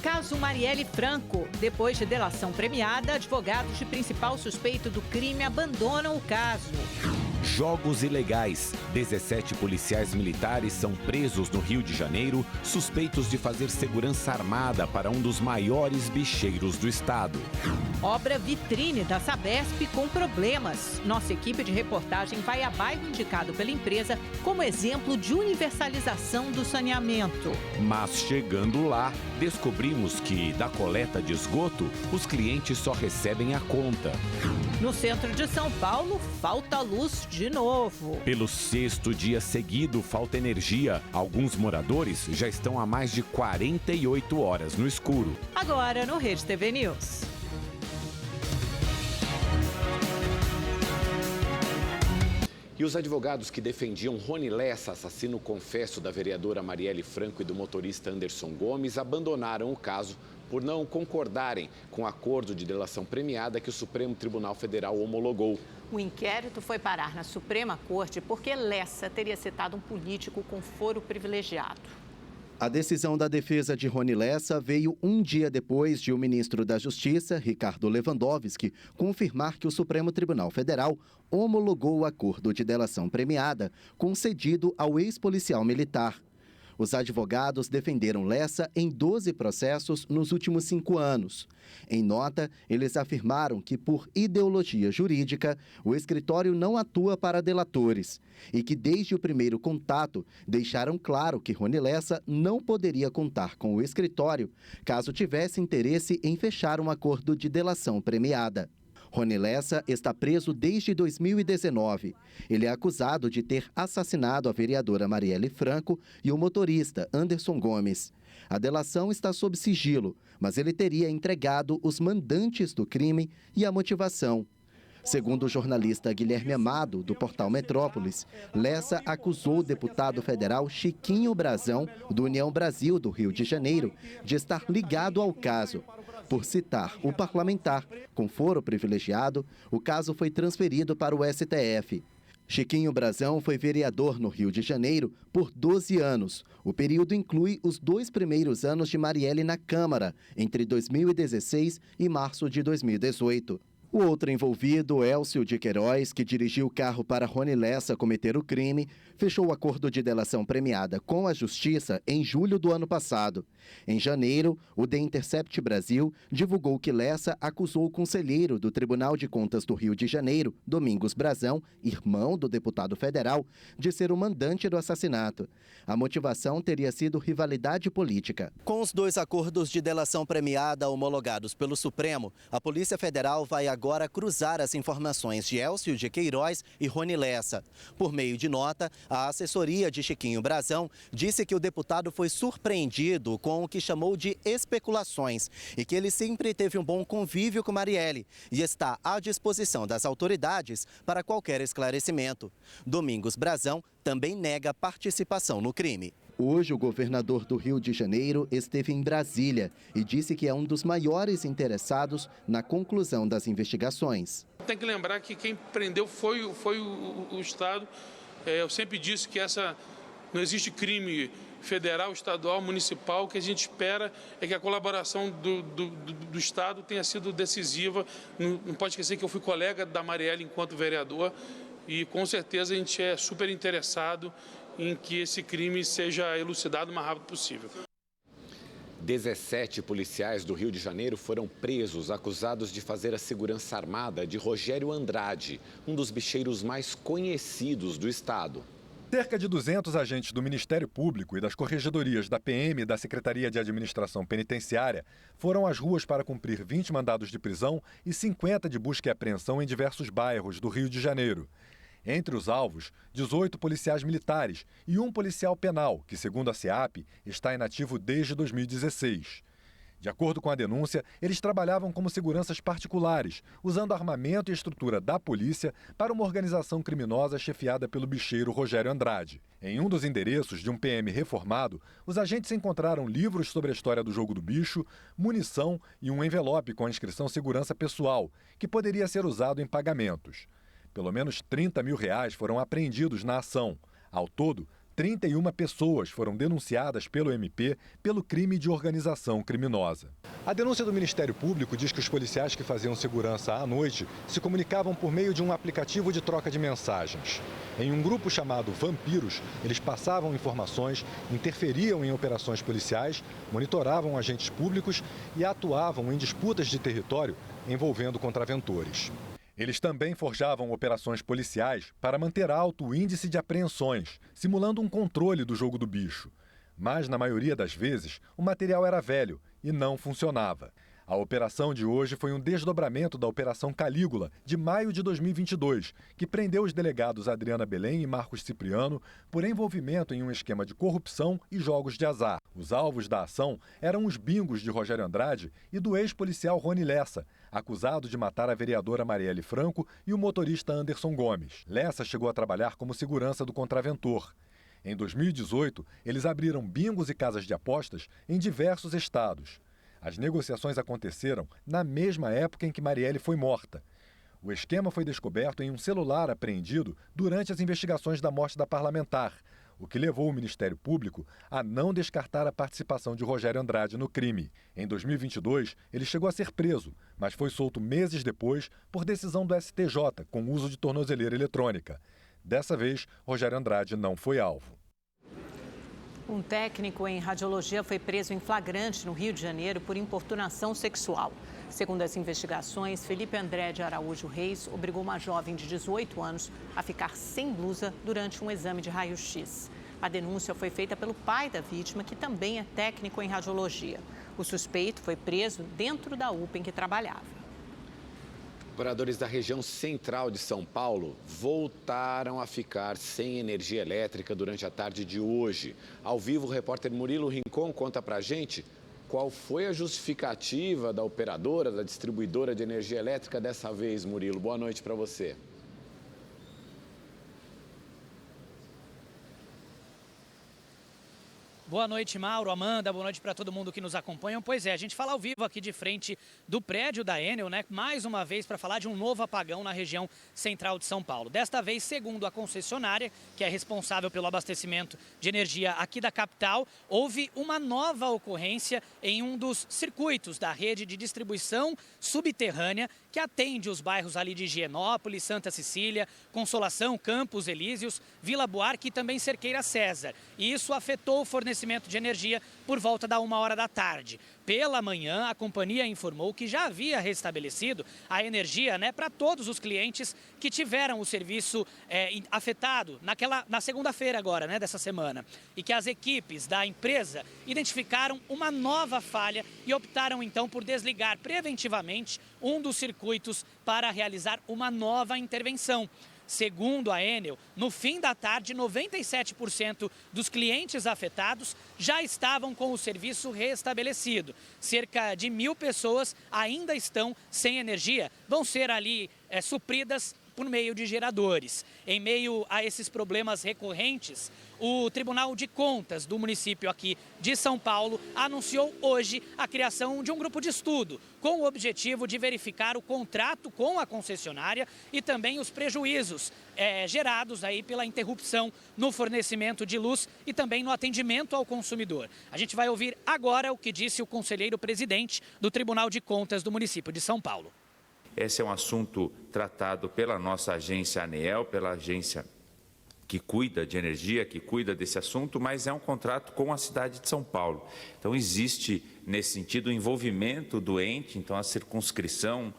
Caso Marielle Franco. Depois de delação premiada, advogados de principal suspeito do crime abandonam o caso. Jogos ilegais. 17 policiais militares são presos no Rio de Janeiro, suspeitos de fazer segurança armada para um dos maiores bicheiros do estado. Obra vitrine da Sabesp com problemas. Nossa equipe de reportagem vai a bairro indicado pela empresa como exemplo de universalização do saneamento. Mas chegando lá, descobrimos que, da coleta de esgoto, os clientes só recebem a conta. No centro de São Paulo, falta luz de novo. Pelo 6º dia seguido, falta energia. Alguns moradores já estão há mais de 48 horas no escuro. Agora no Rede TV News. E os advogados que defendiam Rony Lessa, assassino confesso da vereadora Marielle Franco e do motorista Anderson Gomes, abandonaram o caso por não concordarem com o acordo de delação premiada que o Supremo Tribunal Federal homologou. O inquérito foi parar na Suprema Corte porque Lessa teria citado um político com foro privilegiado. A decisão da defesa de Rony Lessa veio um dia depois de o ministro da Justiça, Ricardo Lewandowski, confirmar que o Supremo Tribunal Federal homologou o acordo de delação premiada concedido ao ex-policial militar. Os advogados defenderam Lessa em 12 processos nos últimos 5 anos. Em nota, eles afirmaram que, por ideologia jurídica, o escritório não atua para delatores e que, desde o primeiro contato, deixaram claro que Rony Lessa não poderia contar com o escritório caso tivesse interesse em fechar um acordo de delação premiada. Rony Lessa está preso desde 2019. Ele é acusado de ter assassinado a vereadora Marielle Franco e o motorista Anderson Gomes. A delação está sob sigilo, mas ele teria entregado os mandantes do crime e a motivação. Segundo o jornalista Guilherme Amado, do portal Metrópolis, Lessa acusou o deputado federal Chiquinho Brazão, do União Brasil do Rio de Janeiro, de estar ligado ao caso. Por citar o parlamentar com foro privilegiado, o caso foi transferido para o STF. Chiquinho Brazão foi vereador no Rio de Janeiro por 12 anos. O período inclui os 2 primeiros anos de Marielle na Câmara, entre 2016 e março de 2018. O outro envolvido, Elcio de Queiroz, que dirigiu o carro para Rony Lessa cometer o crime, fechou o acordo de delação premiada com a Justiça em julho do ano passado. Em janeiro, o The Intercept Brasil divulgou que Lessa acusou o conselheiro do Tribunal de Contas do Rio de Janeiro, Domingos Brazão, irmão do deputado federal, de ser o mandante do assassinato. A motivação teria sido rivalidade política. Com os 2 acordos de delação premiada homologados pelo Supremo, a Polícia Federal vai agora cruzar as informações de Elcio de Queiroz e Rony Lessa. Por meio de nota, a assessoria de Chiquinho Brazão disse que o deputado foi surpreendido com o que chamou de especulações e que ele sempre teve um bom convívio com Marielle e está à disposição das autoridades para qualquer esclarecimento. Domingos Brazão também nega participação no crime. Hoje, o governador do Rio de Janeiro esteve em Brasília e disse que é um dos maiores interessados na conclusão das investigações. Tem que lembrar que quem prendeu foi o Estado. Eu sempre disse que não existe crime federal, estadual, municipal. O que a gente espera é que a colaboração do Estado tenha sido decisiva. Não pode esquecer que eu fui colega da Marielle enquanto vereador e com certeza a gente é super interessado em que esse crime seja elucidado o mais rápido possível. 17 policiais do Rio de Janeiro foram presos, acusados de fazer a segurança armada de Rogério Andrade, um dos bicheiros mais conhecidos do estado. Cerca de 200 agentes do Ministério Público e das corregedorias da PM e da Secretaria de Administração Penitenciária foram às ruas para cumprir 20 mandados de prisão e 50 de busca e apreensão em diversos bairros do Rio de Janeiro. Entre os alvos, 18 policiais militares e um policial penal, que, segundo a SEAP, está inativo desde 2016. De acordo com a denúncia, eles trabalhavam como seguranças particulares, usando armamento e estrutura da polícia para uma organização criminosa chefiada pelo bicheiro Rogério Andrade. Em um dos endereços de um PM reformado, os agentes encontraram livros sobre a história do jogo do bicho, munição e um envelope com a inscrição Segurança Pessoal, que poderia ser usado em pagamentos. Pelo menos R$30 mil foram apreendidos na ação. Ao todo, 31 pessoas foram denunciadas pelo MP pelo crime de organização criminosa. A denúncia do Ministério Público diz que os policiais que faziam segurança à noite se comunicavam por meio de um aplicativo de troca de mensagens. Em um grupo chamado Vampiros, eles passavam informações, interferiam em operações policiais, monitoravam agentes públicos e atuavam em disputas de território envolvendo contraventores. Eles também forjavam operações policiais para manter alto o índice de apreensões, simulando um controle do jogo do bicho. Mas, na maioria das vezes, o material era velho e não funcionava. A operação de hoje foi um desdobramento da Operação Calígula, de maio de 2022, que prendeu os delegados Adriana Belém e Marcos Cipriano por envolvimento em um esquema de corrupção e jogos de azar. Os alvos da ação eram os bingos de Rogério Andrade e do ex-policial Rony Lessa, acusado de matar a vereadora Marielle Franco e o motorista Anderson Gomes. Lessa chegou a trabalhar como segurança do contraventor. Em 2018, eles abriram bingos e casas de apostas em diversos estados. As negociações aconteceram na mesma época em que Marielle foi morta. O esquema foi descoberto em um celular apreendido durante as investigações da morte da parlamentar, o que levou o Ministério Público a não descartar a participação de Rogério Andrade no crime. Em 2022, ele chegou a ser preso, mas foi solto meses depois por decisão do STJ, com uso de tornozeleira eletrônica. Dessa vez, Rogério Andrade não foi alvo. Um técnico em radiologia foi preso em flagrante no Rio de Janeiro por importunação sexual. Segundo as investigações, Felipe André de Araújo Reis obrigou uma jovem de 18 anos a ficar sem blusa durante um exame de raio-x. A denúncia foi feita pelo pai da vítima, que também é técnico em radiologia. O suspeito foi preso dentro da UPA em que trabalhava. Moradores da região central de São Paulo voltaram a ficar sem energia elétrica durante a tarde de hoje. Ao vivo, o repórter Murilo Rincon conta pra gente qual foi a justificativa da operadora, da distribuidora de energia elétrica dessa vez, Murilo. Boa noite para você. Boa noite, Mauro, Amanda, boa noite para todo mundo que nos acompanha. Pois é, a gente fala ao vivo aqui de frente do prédio da Enel, né? Mais uma vez para falar de um novo apagão na região central de São Paulo. Desta vez, segundo a concessionária, que é responsável pelo abastecimento de energia aqui da capital, houve uma nova ocorrência em um dos circuitos da rede de distribuição subterrânea que atende os bairros ali de Higienópolis, Santa Cecília, Consolação, Campos Elíseos, Vila Buarque e também Cerqueira César. E isso afetou o fornecimento de energia por volta da 1h da tarde. Pela manhã, a companhia informou que já havia restabelecido a energia, né, para todos os clientes que tiveram o serviço afetado na segunda-feira agora, né, dessa semana. E que as equipes da empresa identificaram uma nova falha e optaram então por desligar preventivamente um dos circuitos para realizar uma nova intervenção. Segundo a Enel, no fim da tarde, 97% dos clientes afetados já estavam com o serviço restabelecido. Cerca de 1.000 pessoas ainda estão sem energia, vão ser ali supridas por meio de geradores. Em meio a esses problemas recorrentes, o Tribunal de Contas do município aqui de São Paulo anunciou hoje a criação de um grupo de estudo com o objetivo de verificar o contrato com a concessionária e também os prejuízos gerados aí pela interrupção no fornecimento de luz e também no atendimento ao consumidor. A gente vai ouvir agora o que disse o conselheiro-presidente do Tribunal de Contas do município de São Paulo. Esse é um assunto tratado pela nossa agência ANEEL, pela agência que cuida de energia, que cuida desse assunto, mas é um contrato com a cidade de São Paulo. Então, existe, nesse sentido, o envolvimento do ente, então a circunscrição,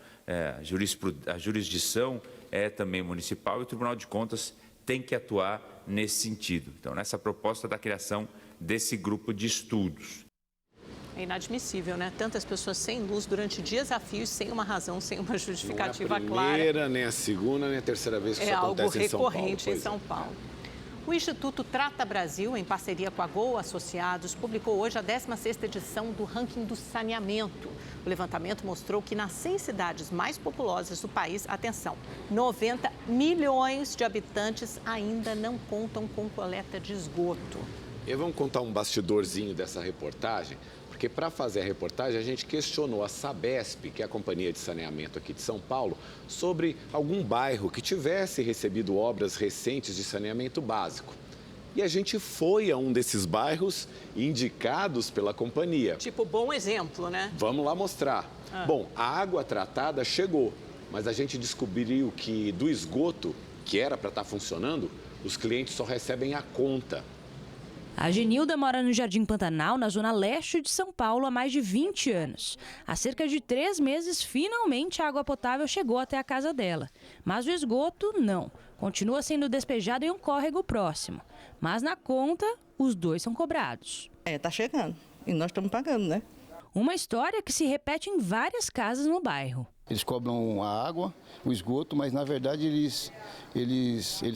a jurisdição é também municipal e o Tribunal de Contas tem que atuar nesse sentido. Então, nessa proposta da criação desse grupo de estudos. É inadmissível, né? Tantas pessoas sem luz durante dias a fio, sem uma razão, sem uma justificativa clara. Não é a primeira, nem a segunda, nem a terceira vez que isso acontece em São Paulo. É algo recorrente em São Paulo. O Instituto Trata Brasil, em parceria com a Gol Associados, publicou hoje a 16ª edição do ranking do saneamento. O levantamento mostrou que nas 100 cidades mais populosas do país, atenção, 90 milhões de habitantes ainda não contam com coleta de esgoto. E vamos contar um bastidorzinho dessa reportagem? Porque para fazer a reportagem a gente questionou a Sabesp, que é a companhia de saneamento aqui de São Paulo, sobre algum bairro que tivesse recebido obras recentes de saneamento básico. E a gente foi a um desses bairros indicados pela companhia. Tipo, bom exemplo, né? Vamos lá mostrar. Bom, a água tratada chegou, mas a gente descobriu que do esgoto, que era para estar funcionando, os clientes só recebem a conta. A Genilda mora no Jardim Pantanal, na zona leste de São Paulo, há mais de 20 anos. Há cerca de 3 meses, finalmente a água potável chegou até a casa dela. Mas o esgoto, não. Continua sendo despejado em um córrego próximo. Mas na conta, os dois são cobrados. Tá chegando. E nós estamos pagando, né? Uma história que se repete em várias casas no bairro. Eles cobram a água, o esgoto, mas na verdade eles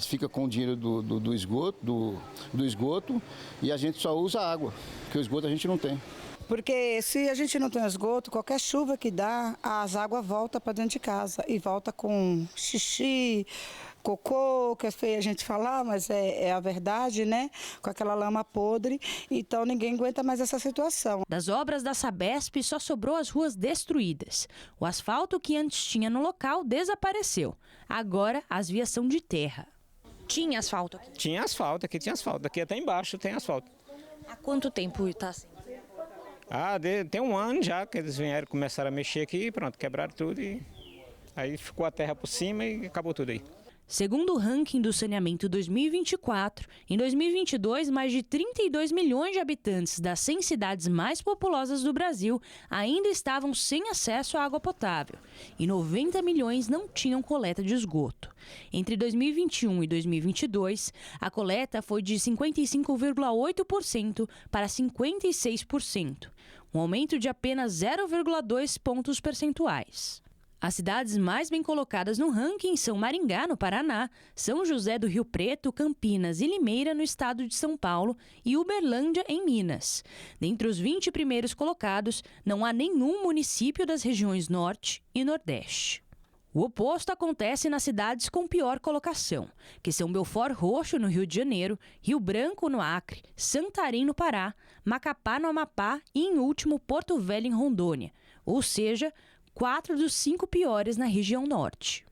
ficam com o dinheiro do esgoto e a gente só usa a água, porque o esgoto a gente não tem. Porque se a gente não tem esgoto, qualquer chuva que dá, as águas voltam para dentro de casa e volta com xixi, cocô, que é feio a gente falar, mas é a verdade, né? Com aquela lama podre, então ninguém aguenta mais essa situação. Das obras da Sabesp só sobrou as ruas destruídas. O asfalto que antes tinha no local desapareceu. Agora as vias são de terra. Tinha asfalto aqui? Tinha asfalto, aqui tinha asfalto. Aqui até embaixo tem asfalto. Há quanto tempo está assim? Tem um ano já que eles vieram, começaram a mexer aqui, pronto, quebraram tudo e aí ficou a terra por cima e acabou tudo aí. Segundo o ranking do saneamento 2024, em 2022, mais de 32 milhões de habitantes das 100 cidades mais populosas do Brasil ainda estavam sem acesso à água potável e 90 milhões não tinham coleta de esgoto. Entre 2021 e 2022, a coleta foi de 55,8% para 56%, um aumento de apenas 0,2 pontos percentuais. As cidades mais bem colocadas no ranking são Maringá, no Paraná, São José do Rio Preto, Campinas e Limeira, no estado de São Paulo, e Uberlândia, em Minas. Dentre os 20 primeiros colocados, não há nenhum município das regiões Norte e Nordeste. O oposto acontece nas cidades com pior colocação, que são Belford Roxo, no Rio de Janeiro, Rio Branco, no Acre, Santarém, no Pará, Macapá, no Amapá e, em último, Porto Velho, em Rondônia. Ou seja, 4 dos 5 piores na região norte.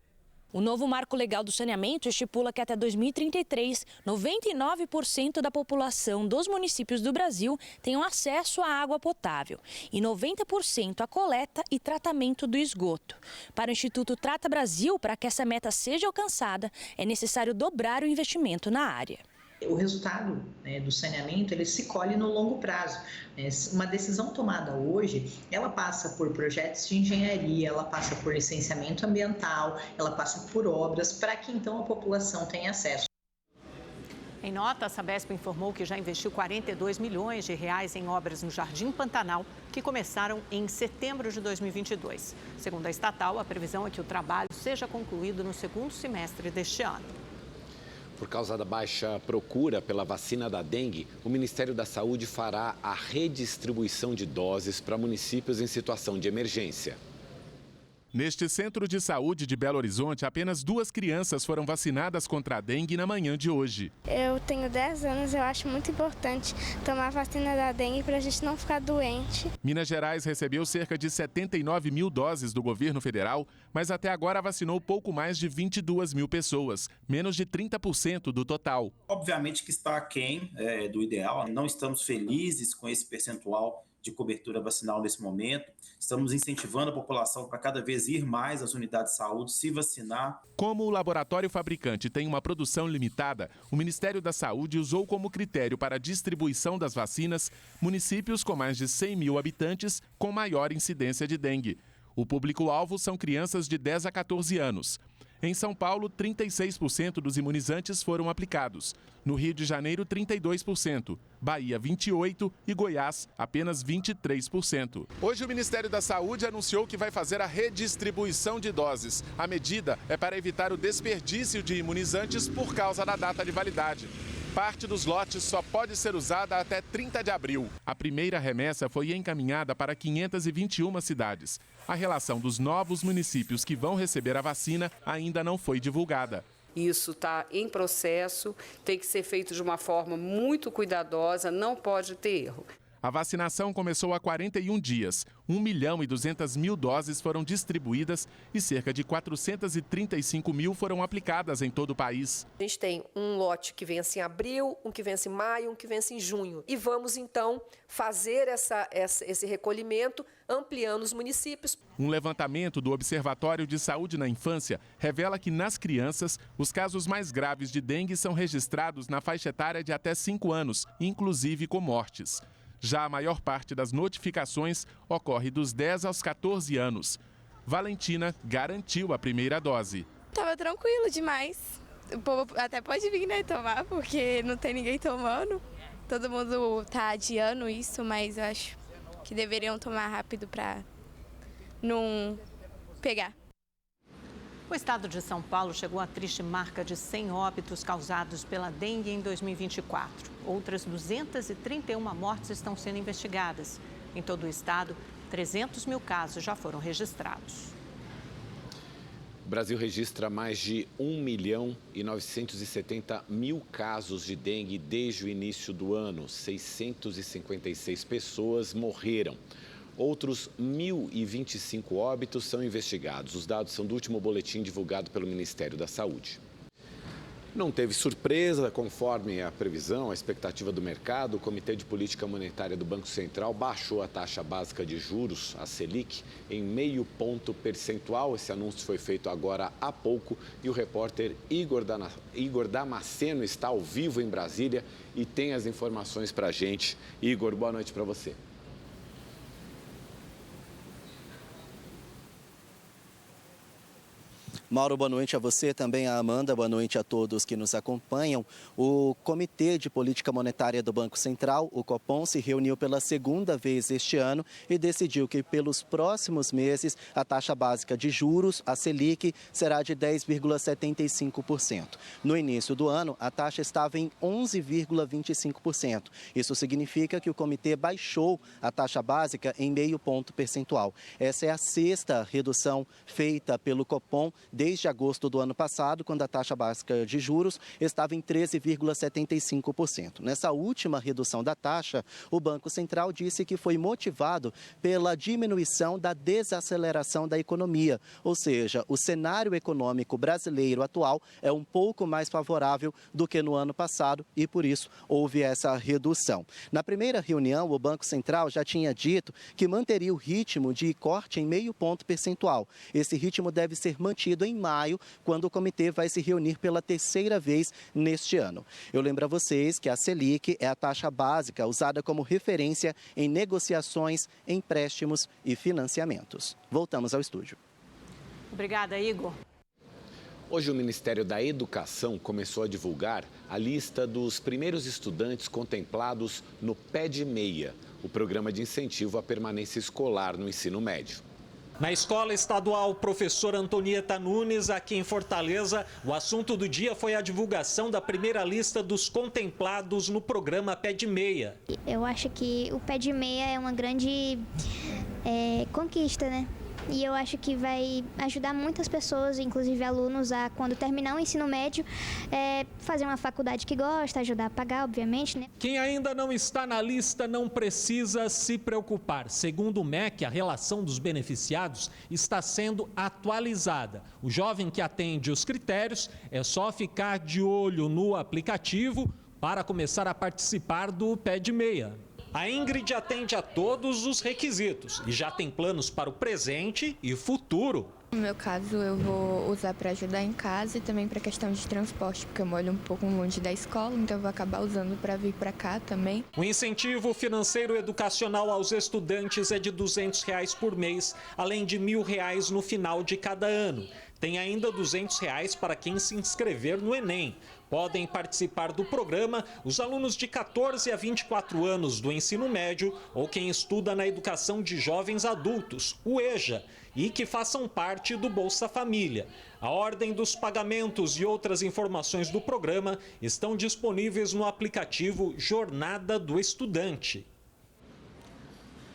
O novo marco legal do saneamento estipula que até 2033, 99% da população dos municípios do Brasil tenham acesso à água potável e 90% à coleta e tratamento do esgoto. Para o Instituto Trata Brasil, para que essa meta seja alcançada, é necessário dobrar o investimento na área. O resultado do saneamento ele se colhe no longo prazo. Uma decisão tomada hoje, ela passa por projetos de engenharia, ela passa por licenciamento ambiental, ela passa por obras para que então a população tenha acesso. Em nota, a Sabesp informou que já investiu 42 milhões de reais em obras no Jardim Pantanal, que começaram em setembro de 2022. Segundo a estatal, a previsão é que o trabalho seja concluído no segundo semestre deste ano. Por causa da baixa procura pela vacina da dengue, o Ministério da Saúde fará a redistribuição de doses para municípios em situação de emergência. Neste centro de saúde de Belo Horizonte, apenas 2 crianças foram vacinadas contra a dengue na manhã de hoje. Eu tenho 10 anos, eu acho muito importante tomar a vacina da dengue para a gente não ficar doente. Minas Gerais recebeu cerca de 79 mil doses do governo federal, mas até agora vacinou pouco mais de 22 mil pessoas, menos de 30% do total. Obviamente que está aquém do ideal, não estamos felizes com esse percentual de cobertura vacinal nesse momento. Estamos incentivando a população para cada vez ir mais às unidades de saúde, se vacinar. Como o laboratório fabricante tem uma produção limitada, o Ministério da Saúde usou como critério para a distribuição das vacinas municípios com mais de 100 mil habitantes com maior incidência de dengue. O público-alvo são crianças de 10 a 14 anos. Em São Paulo, 36% dos imunizantes foram aplicados. No Rio de Janeiro, 32%. Bahia, 28% e Goiás, apenas 23%. Hoje, o Ministério da Saúde anunciou que vai fazer a redistribuição de doses. A medida é para evitar o desperdício de imunizantes por causa da data de validade. Parte dos lotes só pode ser usada até 30 de abril. A primeira remessa foi encaminhada para 521 cidades. A relação dos novos municípios que vão receber a vacina ainda não foi divulgada. Isso está em processo, tem que ser feito de uma forma muito cuidadosa, não pode ter erro. A vacinação começou há 41 dias. 1.200.000 doses foram distribuídas e cerca de 435 mil foram aplicadas em todo o país. A gente tem um lote que vence em abril, um que vence em maio, um que vence em junho. E vamos, então, fazer esse recolhimento ampliando os municípios. Um levantamento do Observatório de Saúde na Infância revela que nas crianças, os casos mais graves de dengue são registrados na faixa etária de até 5 anos, inclusive com mortes. Já a maior parte das notificações ocorre dos 10 aos 14 anos. Valentina garantiu a primeira dose. Tava tranquilo demais. O povo até pode vir, né, tomar, porque não tem ninguém tomando. Todo mundo tá adiando isso, mas eu acho que deveriam tomar rápido para não pegar. O estado de São Paulo chegou à triste marca de 100 óbitos causados pela dengue em 2024. Outras 231 mortes estão sendo investigadas. Em todo o estado, 300 mil casos já foram registrados. O Brasil registra mais de 1.970.000 casos de dengue desde o início do ano. 656 pessoas morreram. Outros 1.025 óbitos são investigados. Os dados são do último boletim divulgado pelo Ministério da Saúde. Não teve surpresa, conforme a previsão, a expectativa do mercado. O Comitê de Política Monetária do Banco Central baixou a taxa básica de juros, a Selic, em 0,5 ponto percentual. Esse anúncio foi feito agora há pouco e o repórter Igor Damasceno está ao vivo em Brasília e tem as informações para a gente. Igor, boa noite para você. Mauro, boa noite a você, também a Amanda, boa noite a todos que nos acompanham. O Comitê de Política Monetária do Banco Central, o Copom, se reuniu pela segunda vez este ano e decidiu que pelos próximos meses a taxa básica de juros, a Selic, será de 10,75%. No início do ano, a taxa estava em 11,25%. Isso significa que o comitê baixou a taxa básica em 0,5 ponto percentual. Essa é a sexta redução feita pelo Copom desde agosto do ano passado, quando a taxa básica de juros estava em 13,75%. Nessa última redução da taxa, o Banco Central disse que foi motivado pela diminuição da desaceleração da economia, ou seja, o cenário econômico brasileiro atual é um pouco mais favorável do que no ano passado e, por isso, houve essa redução. Na primeira reunião, o Banco Central já tinha dito que manteria o ritmo de corte em 0,5 ponto percentual. Esse ritmo deve ser mantido em maio, quando o comitê vai se reunir pela terceira vez neste ano. Eu lembro a vocês que a Selic é a taxa básica usada como referência em negociações, empréstimos e financiamentos. Voltamos ao estúdio. Obrigada, Igor. Hoje o Ministério da Educação começou a divulgar a lista dos primeiros estudantes contemplados no PED-MEIA, o programa de incentivo à permanência escolar no ensino médio. Na Escola Estadual Professor Antonieta Nunes, aqui em Fortaleza, o assunto do dia foi a divulgação da primeira lista dos contemplados no programa PED-MEIA. Eu acho que o PED-MEIA é uma grande conquista, né? E eu acho que vai ajudar muitas pessoas, inclusive alunos, a, quando terminar o ensino médio, fazer uma faculdade que gosta, ajudar a pagar, obviamente, né? Quem ainda não está na lista não precisa se preocupar. Segundo o MEC, a relação dos beneficiados está sendo atualizada. O jovem que atende os critérios é só ficar de olho no aplicativo para começar a participar do PED-MEIA. A Ingrid atende a todos os requisitos e já tem planos para o presente e futuro. No meu caso, eu vou usar para ajudar em casa e também para questão de transporte, porque eu moro um pouco longe da escola, então eu vou acabar usando para vir para cá também. O incentivo financeiro educacional aos estudantes é de R$ 200 por mês, além de R$ 1.000 no final de cada ano. Tem ainda R$ 200 para quem se inscrever no Enem. Podem participar do programa os alunos de 14 a 24 anos do ensino médio ou quem estuda na educação de jovens adultos, o EJA, e que façam parte do Bolsa Família. A ordem dos pagamentos e outras informações do programa estão disponíveis no aplicativo Jornada do Estudante.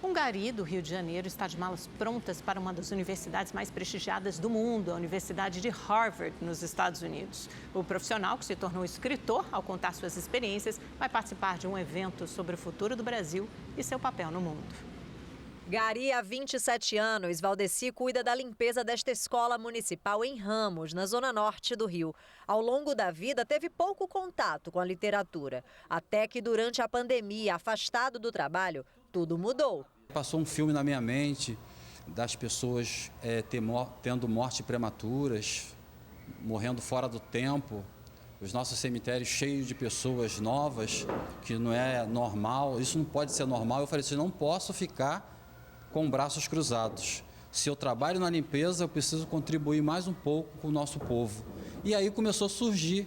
Um gari do Rio de Janeiro está de malas prontas para uma das universidades mais prestigiadas do mundo, a Universidade de Harvard, nos Estados Unidos. O profissional, que se tornou escritor ao contar suas experiências, vai participar de um evento sobre o futuro do Brasil e seu papel no mundo. Gari, há 27 anos, Valdeci cuida da limpeza desta escola municipal em Ramos, na zona norte do Rio. Ao longo da vida, teve pouco contato com a literatura, até que durante a pandemia, afastado do trabalho, tudo mudou. Passou um filme na minha mente das pessoas tendo mortes prematuras, morrendo fora do tempo, os nossos cemitérios cheios de pessoas novas, que não é normal, isso não pode ser normal. Eu falei assim, não posso ficar com braços cruzados. Se eu trabalho na limpeza, eu preciso contribuir mais um pouco com o nosso povo. E aí começou a surgir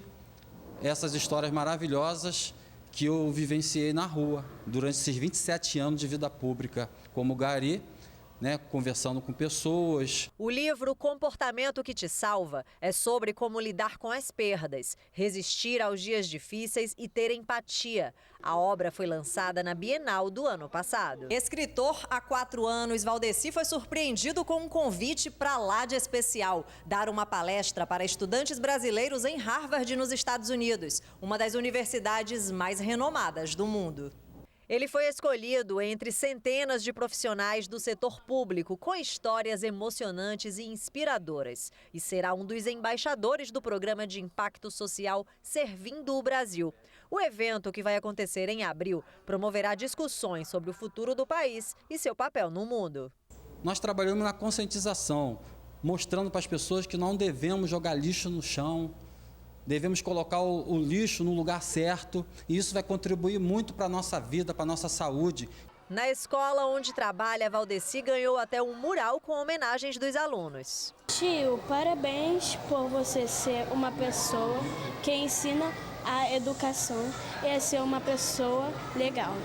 essas histórias maravilhosas que eu vivenciei na rua durante esses 27 anos de vida pública, como gari, conversando com pessoas. O livro Comportamento que te Salva é sobre como lidar com as perdas, resistir aos dias difíceis e ter empatia. A obra foi lançada na Bienal do ano passado. Escritor há 4 anos, Valdeci foi surpreendido com um convite para lá de especial, dar uma palestra para estudantes brasileiros em Harvard, nos Estados Unidos, uma das universidades mais renomadas do mundo. Ele foi escolhido entre centenas de profissionais do setor público com histórias emocionantes e inspiradoras e será um dos embaixadores do programa de impacto social Servindo o Brasil. O evento, que vai acontecer em abril, promoverá discussões sobre o futuro do país e seu papel no mundo. Nós trabalhamos na conscientização, mostrando para as pessoas que não devemos jogar lixo no chão, devemos colocar o lixo no lugar certo, e isso vai contribuir muito para a nossa vida, para a nossa saúde. Na escola onde trabalha, Valdeci ganhou até um mural com homenagens dos alunos. Tio, parabéns por você ser uma pessoa que ensina a educação e a ser uma pessoa legal.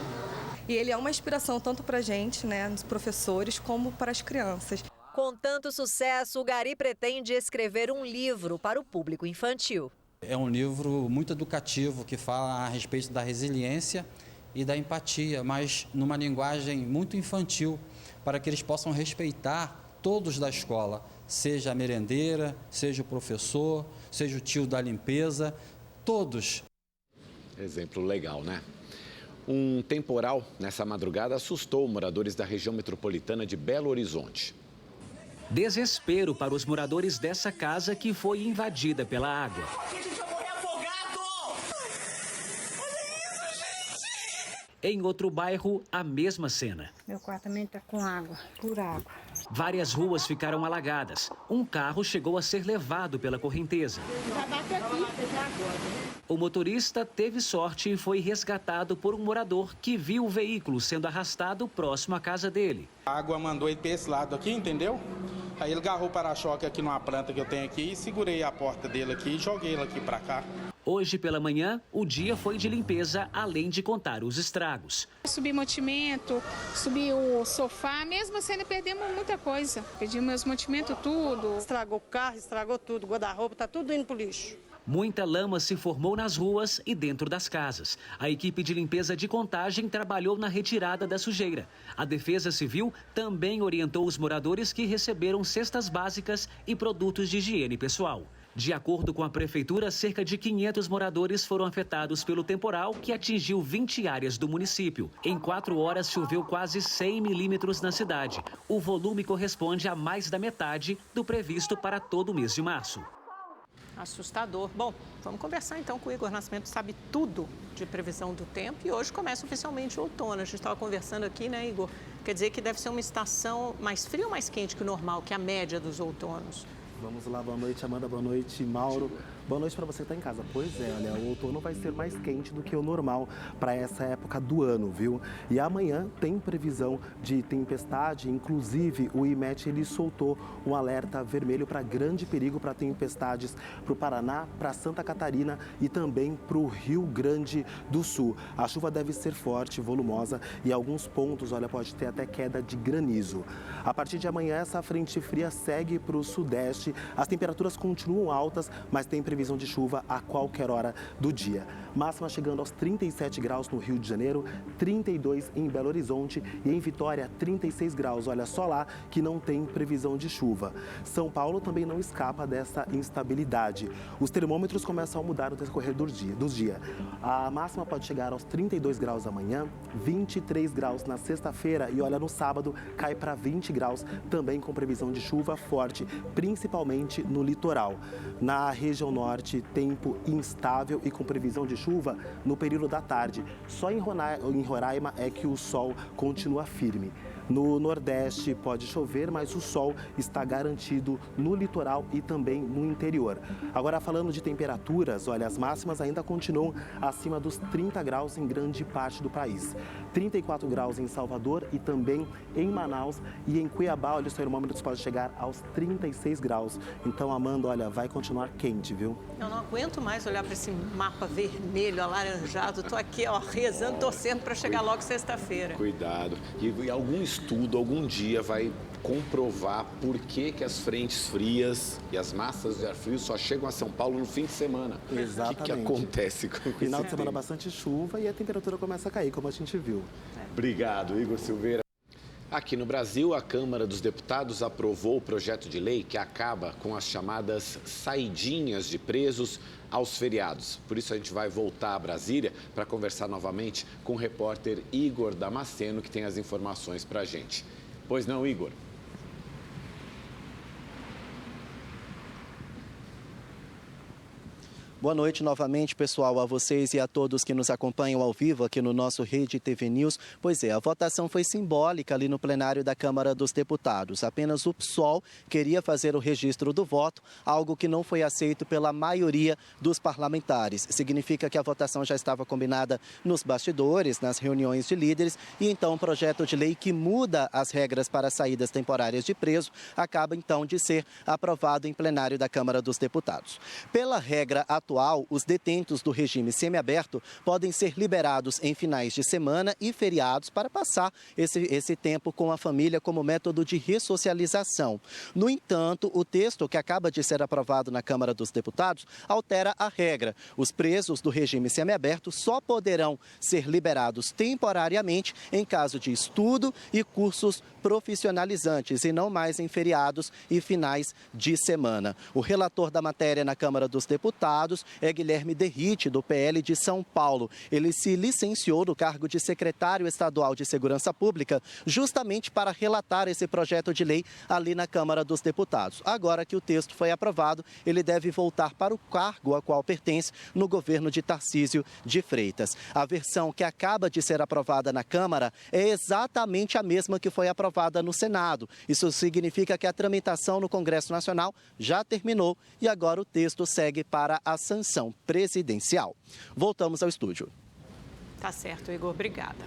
E ele é uma inspiração tanto para a gente, os professores, como para as crianças. Com tanto sucesso, o gari pretende escrever um livro para o público infantil. É um livro muito educativo que fala a respeito da resiliência e da empatia, mas numa linguagem muito infantil, para que eles possam respeitar todos da escola, seja a merendeira, seja o professor, seja o tio da limpeza, todos. Exemplo legal, né? Um temporal nessa madrugada assustou moradores da região metropolitana de Belo Horizonte. Desespero para os moradores dessa casa que foi invadida pela água. Em outro bairro, a mesma cena. Meu quarto também está com água, por água. Várias ruas ficaram alagadas. Um carro chegou a ser levado pela correnteza. O motorista teve sorte e foi resgatado por um morador que viu o veículo sendo arrastado próximo à casa dele. A água mandou ele para esse lado aqui, entendeu? Aí ele agarrou o para-choque aqui numa planta que eu tenho aqui e segurei a porta dele aqui e joguei ele aqui para cá. Hoje pela manhã, o dia foi de limpeza, além de contar os estragos. Subi mantimento, subi o sofá, mesmo assim perdemos muita coisa. Perdi meus mantimentos tudo. Estragou o carro, estragou tudo, guarda-roupa, tá tudo indo pro lixo. Muita lama se formou nas ruas e dentro das casas. A equipe de limpeza de Contagem trabalhou na retirada da sujeira. A Defesa Civil também orientou os moradores que receberam cestas básicas e produtos de higiene pessoal. De acordo com a Prefeitura, cerca de 500 moradores foram afetados pelo temporal que atingiu 20 áreas do município. Em 4 horas, choveu quase 100 milímetros na cidade. O volume corresponde a mais da metade do previsto para todo o mês de março. Assustador. Bom, vamos conversar então com o Igor Nascimento, sabe tudo de previsão do tempo e hoje começa oficialmente o outono. A gente estava conversando aqui, né, Igor? Quer dizer que deve ser uma estação mais fria ou mais quente que o normal, que é a média dos outonos? Vamos lá, boa noite, Amanda, boa noite, Mauro. Boa noite para você que está em casa. Pois é, olha, o outono vai ser mais quente do que o normal para essa época do ano, viu? E amanhã tem previsão de tempestade, inclusive o IMET ele soltou um alerta vermelho para grande perigo para tempestades para o Paraná, para Santa Catarina e também para o Rio Grande do Sul. A chuva deve ser forte, volumosa e em alguns pontos, olha, pode ter até queda de granizo. A partir de amanhã, essa frente fria segue para o sudeste. As temperaturas continuam altas, mas tem previsão previsão de chuva a qualquer hora do dia. Máxima chegando aos 37 graus no Rio de Janeiro, 32 em Belo Horizonte e em Vitória 36 graus. Olha só lá que não tem previsão de chuva. São Paulo também não escapa dessa instabilidade. Os termômetros começam a mudar no decorrer dos dias. A máxima pode chegar aos 32 graus amanhã, 23 graus na sexta-feira e olha, no sábado cai para 20 graus, também com previsão de chuva forte, principalmente no litoral. Na região norte, tempo instável e com previsão de chuva no período da tarde. Só em Roraima é que o sol continua firme. No Nordeste pode chover, mas o sol está garantido no litoral e também no interior. Agora, falando de temperaturas, olha, as máximas ainda continuam acima dos 30 graus em grande parte do país. 34 graus em Salvador e também em Manaus e em Cuiabá, olha, os termômetros podem chegar aos 36 graus. Então, Amanda, olha, vai continuar quente, viu? Eu não aguento mais olhar para esse mapa vermelho, alaranjado. Estou aqui, ó, rezando, torcendo para chegar logo sexta-feira. Cuidado. E algum estudo, algum dia vai comprovar por que as frentes frias e as massas de ar frio só chegam a São Paulo no fim de semana. Exatamente. O que acontece com isso? Final de semana bastante chuva e a temperatura começa a cair, como a gente viu. Obrigado, Igor Silveira. Aqui no Brasil, a Câmara dos Deputados aprovou o projeto de lei que acaba com as chamadas saidinhas de presos aos feriados. Por isso, a gente vai voltar a Brasília para conversar novamente com o repórter Igor Damasceno, que tem as informações para a gente. Pois não, Igor? Boa noite novamente, pessoal, a vocês e a todos que nos acompanham ao vivo aqui no nosso Rede TV News. Pois é, a votação foi simbólica ali no plenário da Câmara dos Deputados. Apenas o PSOL queria fazer o registro do voto, algo que não foi aceito pela maioria dos parlamentares. Significa que a votação já estava combinada nos bastidores, nas reuniões de líderes, e então o projeto de lei que muda as regras para saídas temporárias de preso acaba então de ser aprovado em plenário da Câmara dos Deputados. Pela regra atual, os detentos do regime semiaberto podem ser liberados em finais de semana e feriados para passar esse tempo com a família como método de ressocialização. No entanto, o texto que acaba de ser aprovado na Câmara dos Deputados altera a regra. Os presos do regime semiaberto só poderão ser liberados temporariamente em caso de estudo e cursos profissionalizantes e não mais em feriados e finais de semana. O relator da matéria na Câmara dos Deputados é Guilherme Derrite, do PL de São Paulo. Ele se licenciou no cargo de secretário estadual de Segurança Pública justamente para relatar esse projeto de lei ali na Câmara dos Deputados. Agora que o texto foi aprovado, ele deve voltar para o cargo a qual pertence no governo de Tarcísio de Freitas. A versão que acaba de ser aprovada na Câmara é exatamente a mesma que foi aprovada no Senado. Isso significa que a tramitação no Congresso Nacional já terminou e agora o texto segue para a sanção presidencial. Voltamos ao estúdio. Tá certo, Igor. Obrigada.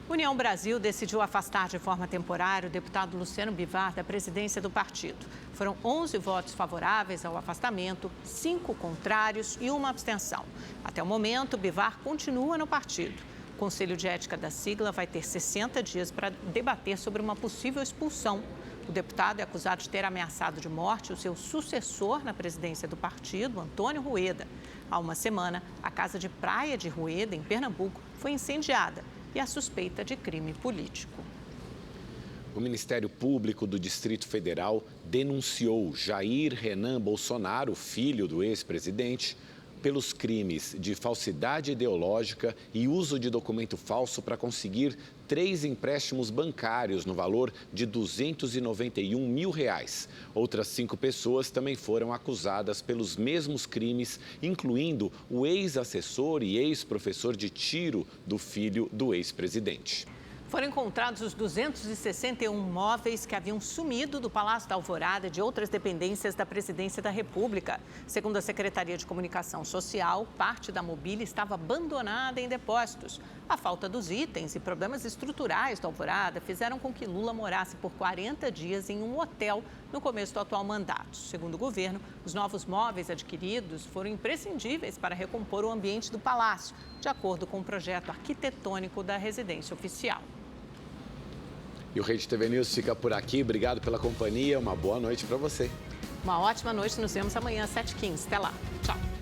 União Brasil decidiu afastar de forma temporária o deputado Luciano Bivar da presidência do partido. Foram 11 votos favoráveis ao afastamento, 5 contrários e uma abstenção. Até o momento, Bivar continua no partido. O Conselho de Ética da sigla vai ter 60 dias para debater sobre uma possível expulsão. O deputado é acusado de ter ameaçado de morte o seu sucessor na presidência do partido, Antônio Rueda. Há uma semana, a casa de praia de Rueda, em Pernambuco, foi incendiada e há suspeita de crime político. O Ministério Público do Distrito Federal denunciou Jair Renan Bolsonaro, filho do ex-presidente, pelos crimes de falsidade ideológica e uso de documento falso para conseguir 3 empréstimos bancários no valor de R$ 291 mil. Outras 5 pessoas também foram acusadas pelos mesmos crimes, incluindo o ex-assessor e ex-professor de tiro do filho do ex-presidente. Foram encontrados os 261 móveis que haviam sumido do Palácio da Alvorada e de outras dependências da Presidência da República. Segundo a Secretaria de Comunicação Social, parte da mobília estava abandonada em depósitos. A falta dos itens e problemas estruturais da Alvorada fizeram com que Lula morasse por 40 dias em um hotel no começo do atual mandato. Segundo o governo, os novos móveis adquiridos foram imprescindíveis para recompor o ambiente do palácio, de acordo com o projeto arquitetônico da residência oficial. E o Rede TV News fica por aqui. Obrigado pela companhia. Uma boa noite para você. Uma ótima noite, nos vemos amanhã às 7h15. Até lá. Tchau.